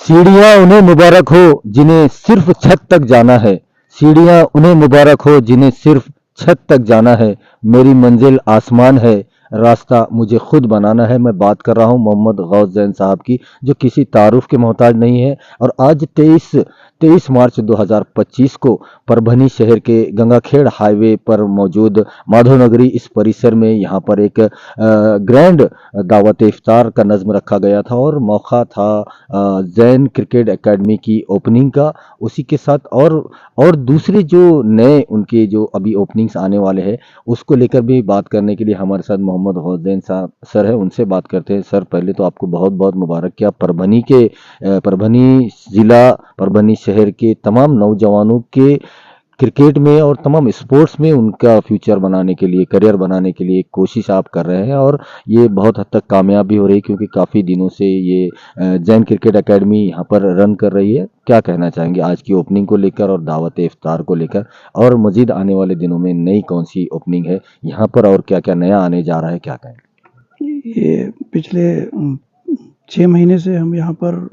सीढ़ियाँ उन्हें मुबारक हो जिन्हें सिर्फ छत तक जाना है। सीढ़ियाँ उन्हें मुबारक हो जिन्हें सिर्फ छत तक जाना है। मेरी मंजिल आसमान है, रास्ता मुझे खुद बनाना है। मैं बात कर रहा हूँ मोहम्मद गौस जैन साहब की, जो किसी तारुफ के मोहताज नहीं है। और आज 23 मार्च 2025 को परभनी शहर के गंगाखेड़ हाईवे पर मौजूद माधवनगरी इस परिसर में यहाँ पर एक ग्रैंड दावत इफ्तार का नज़्म रखा गया था और मौका था जैन क्रिकेट एकेडमी की ओपनिंग का। उसी के साथ और दूसरे जो नए उनके जो अभी ओपनिंग्स आने वाले हैं, उसको लेकर भी बात करने के लिए हमारे साथ मोहम्मद गौसदैन साहब सर है। उनसे बात करते हैं। सर, पहले तो आपको बहुत बहुत मुबारक कि आप परभनी जिला, परभनी शहर के तमाम नौजवानों के क्रिकेट में और तमाम स्पोर्ट्स में उनका फ्यूचर बनाने के लिए, करियर बनाने के लिए कोशिश आप कर रहे हैं और ये बहुत हद तक कामयाब भी हो रही है, क्योंकि काफ़ी दिनों से ये जैन क्रिकेट एकेडमी यहाँ पर रन कर रही है। क्या कहना चाहेंगे आज की ओपनिंग को लेकर और दावत इफ्तार को लेकर, और मजीद आने वाले दिनों में नई कौन सी ओपनिंग है यहाँ पर और क्या क्या नया आने जा रहा है, क्या कहेंगे? ये पिछले 6 महीने से हम यहाँ पर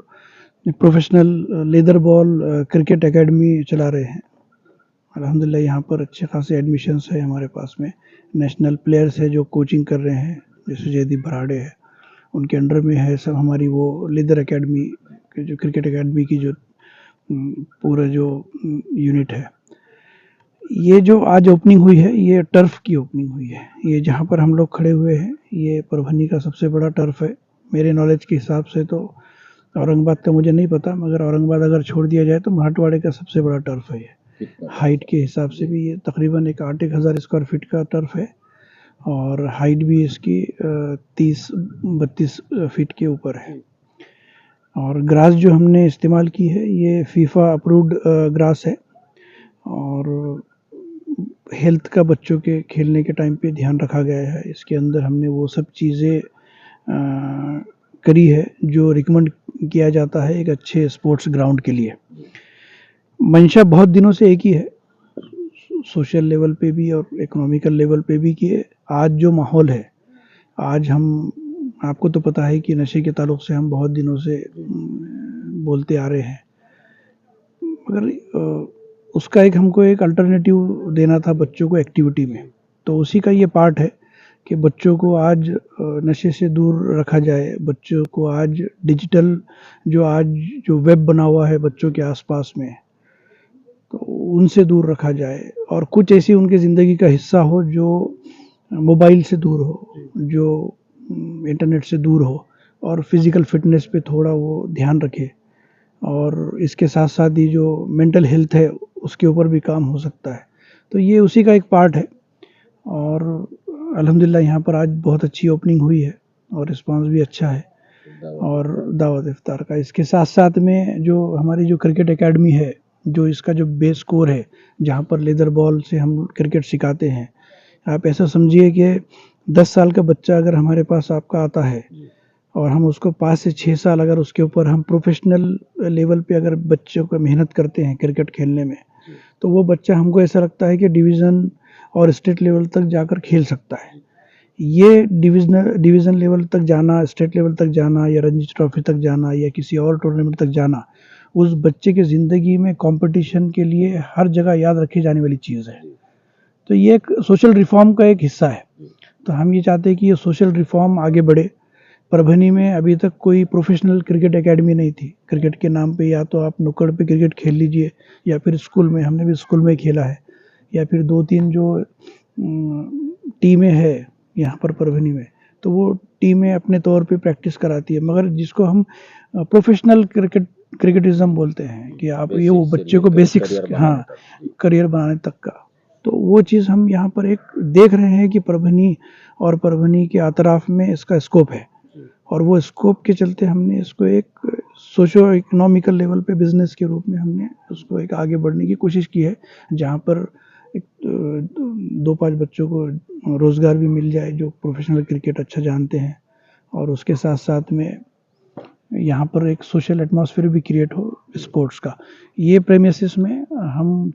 professional leather ball cricket academy चला रहे हैं। अल्हम्दुलिल्लाह यहाँ पर अच्छे खासे एडमिशन्स है हमारे पास में। नेशनल प्लेयर्स है जो कोचिंग कर रहे हैं, जैसे जयदीप भराड़े है, उनके अंडर में है सब हमारी वो लेदर एकेडमी जो क्रिकेट एकेडमी की जो पूरा जो यूनिट है। ये जो आज ओपनिंग हुई है, ये टर्फ की ओपनिंग हुई है। ये जहाँ पर हम लोग खड़े हुए हैं, ये परभनी का सबसे बड़ा टर्फ है। मेरे नॉलेज के हिसाब से तो औरंगाबाद का मुझे नहीं पता, मगर औरंगाबाद अगर छोड़ दिया जाए तो मराठवाड़े का सबसे बड़ा टर्फ है ये। हाइट के हिसाब से भी ये तकरीबन एक 8-1 हज़ार स्क्वायर फीट का टर्फ है और हाइट भी इसकी 30-32 फीट के ऊपर है। और ग्रास जो हमने इस्तेमाल की है, ये फीफा अप्रूव्ड ग्रास है और हेल्थ का बच्चों के खेलने के टाइम पे ध्यान रखा गया है। इसके अंदर हमने वो सब चीज़ें करी है जो रिकमेंड किया जाता है एक अच्छे स्पोर्ट्स ग्राउंड के लिए। मंशा बहुत दिनों से एक ही है, सोशल लेवल पे भी और इकोनॉमिकल लेवल पे भी, कि आज जो माहौल है, आज हम आपको तो पता है कि नशे के ताल्लुक से हम बहुत दिनों से बोलते आ रहे हैं, मगर उसका एक हमको एक अल्टरनेटिव देना था बच्चों को एक्टिविटी में। तो उसी का ये पार्ट है कि बच्चों को आज नशे से दूर रखा जाए, बच्चों को आज डिजिटल जो वेब बना हुआ है बच्चों के आसपास में, तो उनसे दूर रखा जाए और कुछ ऐसी उनकी ज़िंदगी का हिस्सा हो जो मोबाइल से दूर हो, जो इंटरनेट से दूर हो और फिज़िकल फ़िटनेस पे थोड़ा वो ध्यान रखे। और इसके साथ साथ ही जो मेंटल हेल्थ है उसके ऊपर भी काम हो सकता है। तो ये उसी का एक पार्ट है और अल्हम्दुलिल्लाह यहाँ पर आज बहुत अच्छी ओपनिंग हुई है और रिस्पांस भी अच्छा है और दावत इफ्तार का। इसके साथ साथ में जो हमारी जो क्रिकेट एकेडमी है, जो इसका जो बेस कोर है, जहाँ पर लेदर बॉल से हम क्रिकेट सिखाते हैं। आप ऐसा समझिए कि 10 साल का बच्चा अगर हमारे पास आपका आता है और हम उसको 5 से 6 साल अगर उसके ऊपर हम प्रोफेशनल लेवल पे अगर बच्चों को मेहनत करते हैं क्रिकेट खेलने में, तो वो बच्चा हमको ऐसा लगता है कि डिवीज़न और स्टेट लेवल तक जाकर खेल सकता है। ये डिवीज़न लेवल तक जाना, स्टेट लेवल तक जाना या रणजी ट्रॉफी तक जाना या किसी और टूर्नामेंट तक जाना, उस बच्चे की ज़िंदगी में कंपटीशन के लिए हर जगह याद रखी जाने वाली चीज़ है। तो ये एक सोशल रिफॉर्म का एक हिस्सा है। तो हम ये चाहते हैं कि ये सोशल रिफॉर्म आगे बढ़े। परभनी में अभी तक कोई प्रोफेशनल क्रिकेट एकेडमी नहीं थी। क्रिकेट के नाम पे या तो आप नुक्कड़ पे क्रिकेट खेल लीजिए या फिर स्कूल में, हमने भी स्कूल में खेला है, या फिर 2-3 जो टीमें हैं यहाँ पर परभनी में, तो वो टीमें अपने तौर पे प्रैक्टिस कराती है। मगर जिसको हम प्रोफेशनल क्रिकेटिज़्म बोलते हैं कि आप ये वो बच्चे को बेसिक्स, हाँ, करियर बनाने तक का, तो वो चीज़ हम यहाँ पर एक देख रहे हैं कि परभनी और परभनी के अतराफ में इसका स्कोप है और वो स्कोप के चलते हमने इसको एक सोशो इकोनॉमिकल लेवल पे बिज़नेस के रूप में हमने उसको एक आगे बढ़ने की कोशिश की है, जहाँ पर एक 2-5 बच्चों को रोज़गार भी मिल जाए जो प्रोफेशनल क्रिकेट अच्छा जानते हैं और उसके साथ साथ में यहाँ पर एक सोशल एटमॉस्फेयर भी क्रिएट हो स्पोर्ट्स का। ये प्रेमिसेस में हम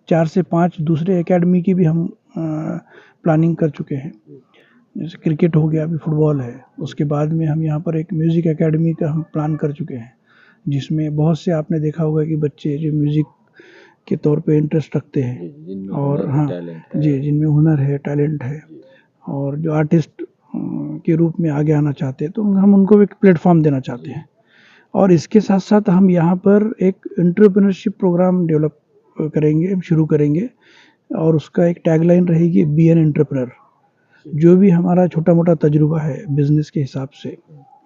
4 से 5 दूसरे एकेडमी की भी हम प्लानिंग कर चुके हैं। जैसे क्रिकेट हो गया, अभी फुटबॉल है, उसके बाद में हम यहाँ पर एक म्यूज़िक एकेडमी का हम प्लान कर चुके हैं, जिसमें बहुत से आपने देखा होगा कि बच्चे जो म्यूज़िक के तौर पे इंटरेस्ट रखते हैं और हाँ जी, जिनमें हुनर है, टैलेंट है और जो आर्टिस्ट के रूप में आगे आना चाहते हैं, तो हम उनको एक प्लेटफॉर्म देना चाहते हैं। और इसके साथ साथ हम यहाँ पर एक एंटरप्रेन्योरशिप प्रोग्राम डेवलप करेंगे, शुरू करेंगे और उसका एक टैगलाइन रहेगी बी एन एंटरप्रेन्योर। जो भी हमारा छोटा मोटा तजुर्बा है बिजनेस के हिसाब से,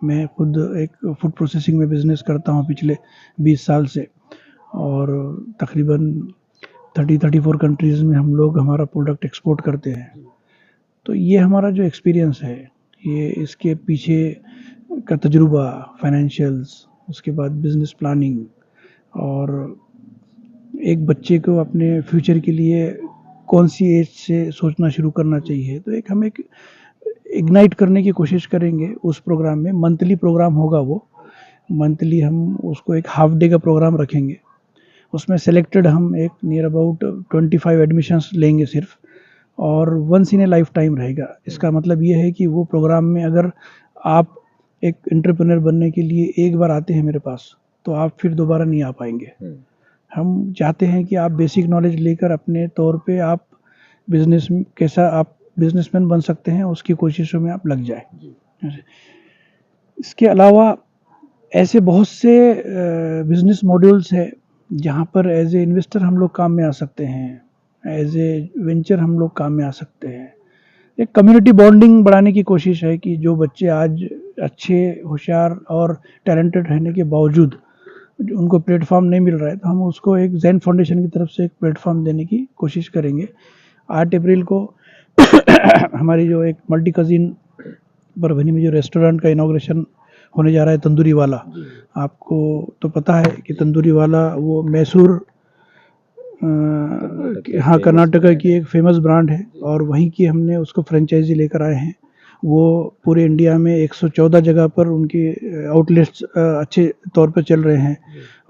मैं खुद एक फूड प्रोसेसिंग में बिजनेस करता हूँ पिछले 20 साल से और तकरीबन 34 कंट्रीज़ में हम लोग हमारा प्रोडक्ट एक्सपोर्ट करते हैं। तो ये हमारा जो एक्सपीरियंस है, ये इसके पीछे का तजुर्बा, फाइनेंशियल्स, उसके बाद बिजनेस प्लानिंग और एक बच्चे को अपने फ्यूचर के लिए कौन सी एज से सोचना शुरू करना चाहिए, तो हम एक इग्नाइट करने की कोशिश करेंगे उस प्रोग्राम में। मंथली प्रोग्राम होगा वो, मंथली हम उसको एक हाफ डे का प्रोग्राम रखेंगे। उसमें सेलेक्टेड हम एक नियर अबाउट 25 एडमिशन्स लेंगे सिर्फ और once in a lifetime रहेगा। इसका मतलब ये है कि वो प्रोग्राम में अगर आप एक एंटरप्रेन्योर बनने के लिए एक बार आते हैं मेरे पास, तो आप फिर दोबारा नहीं आ पाएंगे। हम चाहते हैं कि आप बेसिक नॉलेज लेकर अपने तौर पे आप बिजनेस कैसा आप बिजनेसमैन बन सकते हैं, उसकी कोशिशों में आप लग जाए। इसके अलावा ऐसे बहुत से बिजनेस मॉड्यूल्स है जहाँ पर एज ए इन्वेस्टर हम लोग काम में आ सकते हैं, एज ए वेंचर हम लोग काम में आ सकते हैं। एक कम्युनिटी बॉन्डिंग बढ़ाने की कोशिश है कि जो बच्चे आज अच्छे, होशियार और टैलेंटेड रहने के बावजूद उनको प्लेटफॉर्म नहीं मिल रहा है, तो हम उसको एक जैन फाउंडेशन की तरफ से एक प्लेटफॉर्म देने की कोशिश करेंगे। 8 अप्रैल को हमारी जो एक मल्टी कजिन परभनी में जो रेस्टोरेंट का इनॉग्रेशन होने जा रहा है, तंदूरी वाला। आपको तो पता है कि तंदूरी वाला वो मैसूर हाँ कर्नाटका की एक फेमस ब्रांड है और वहीं की हमने उसको फ्रेंचाइजी लेकर आए हैं। वो पूरे इंडिया में 114 जगह पर उनके आउटलेट्स अच्छे तौर पर चल रहे हैं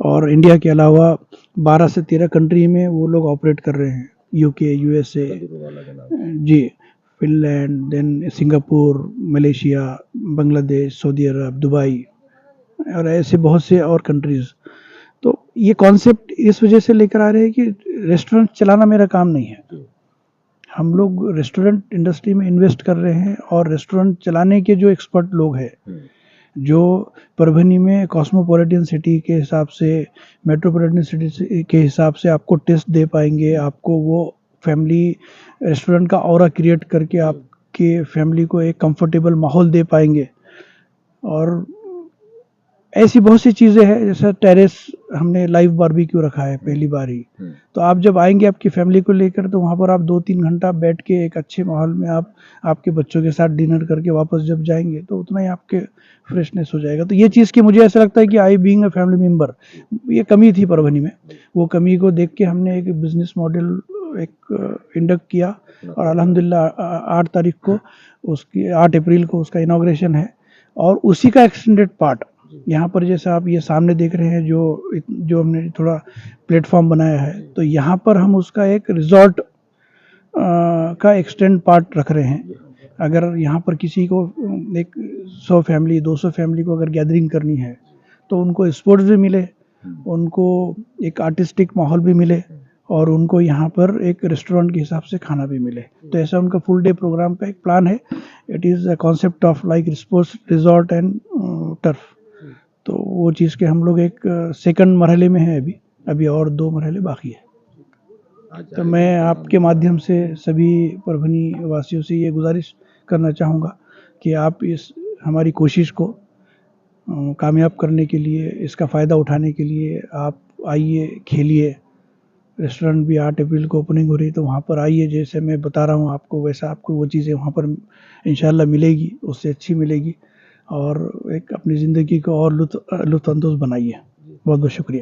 और इंडिया के अलावा 12 से 13 कंट्री में वो लोग ऑपरेट कर रहे हैं, यूके, यूएसए जी, Finland, then Singapore, Malaysia, Bangladesh, Saudi Arabia, Dubai और ऐसे बहुत से और कंट्रीज़। तो ये कॉन्सेप्ट इस वजह से लेकर आ रहे हैं कि रेस्टोरेंट चलाना मेरा काम नहीं है। हम लोग रेस्टोरेंट इंडस्ट्री में इन्वेस्ट कर रहे हैं और रेस्टोरेंट चलाने के जो एक्सपर्ट लोग हैं, जो परभनी में कॉस्मोपॉलिटन सिटी के हिसाब से, मेट्रोपॉलिटन सिटी के हिसाब से आपको टेस्ट दे पाएंगे, आपको वो फैमिली रेस्टोरेंट का ऑरा क्रिएट करके आपके फैमिली को एक कंफर्टेबल माहौल दे पाएंगे। और ऐसी बहुत सी चीज़ें हैं, जैसे टेरेस हमने लाइव बारबेक्यू रखा है पहली बार ही। तो आप जब आएंगे आपकी फैमिली को लेकर, तो वहाँ पर आप 2-3 घंटा बैठ के एक अच्छे माहौल में आप आपके बच्चों के साथ डिनर करके वापस जब जाएंगे, तो उतना ही आपके फ्रेशनेस हो जाएगा। तो ये चीज़ की मुझे ऐसा लगता है कि I being a family member, ये कमी थी परभनी में। वो कमी को देख के हमने एक बिजनेस मॉडल एक इंडक्ट किया और अल्हम्दुलिल्लाह 8 तारीख को उसकी 8 अप्रैल को उसका इनॉग्रेशन है। और उसी का एक्सटेंडेड पार्ट यहाँ पर जैसे आप ये सामने देख रहे हैं, जो हमने थोड़ा प्लेटफॉर्म बनाया है, तो यहाँ पर हम उसका एक रिजॉर्ट का एक्सटेंड पार्ट रख रहे हैं। अगर यहाँ पर किसी को एक 100 फैमिली 200 फैमिली को अगर गैदरिंग करनी है, तो उनको स्पोर्ट्स भी मिले, उनको एक आर्टिस्टिक माहौल भी मिले और उनको यहाँ पर एक रेस्टोरेंट के हिसाब से खाना भी मिले। तो ऐसा उनका फुल डे प्रोग्राम का एक प्लान है। It is a concept of like sports resort and turf. तो वो चीज़ के हम लोग एक सेकंड मरहले में है, अभी और 2 मरहले बाकी है। तो मैं आपके माध्यम से सभी परभनी वासियों से ये गुजारिश करना चाहूँगा कि आप इस हमारी कोशिश को कामयाब करने के लिए, इसका फ़ायदा उठाने के लिए आप आइए, खेलिए। रेस्टोरेंट भी 8 अप्रैल को ओपनिंग हो रही है, तो वहाँ पर आइए। जैसे मैं बता रहा हूँ आपको, वैसा आपको वो चीज़ें वहाँ पर इंशाल्लाह मिलेगी, उससे अच्छी मिलेगी और एक अपनी ज़िंदगी को और लुत्फ़अंदोज़ बनाइए। बहुत बहुत शुक्रिया।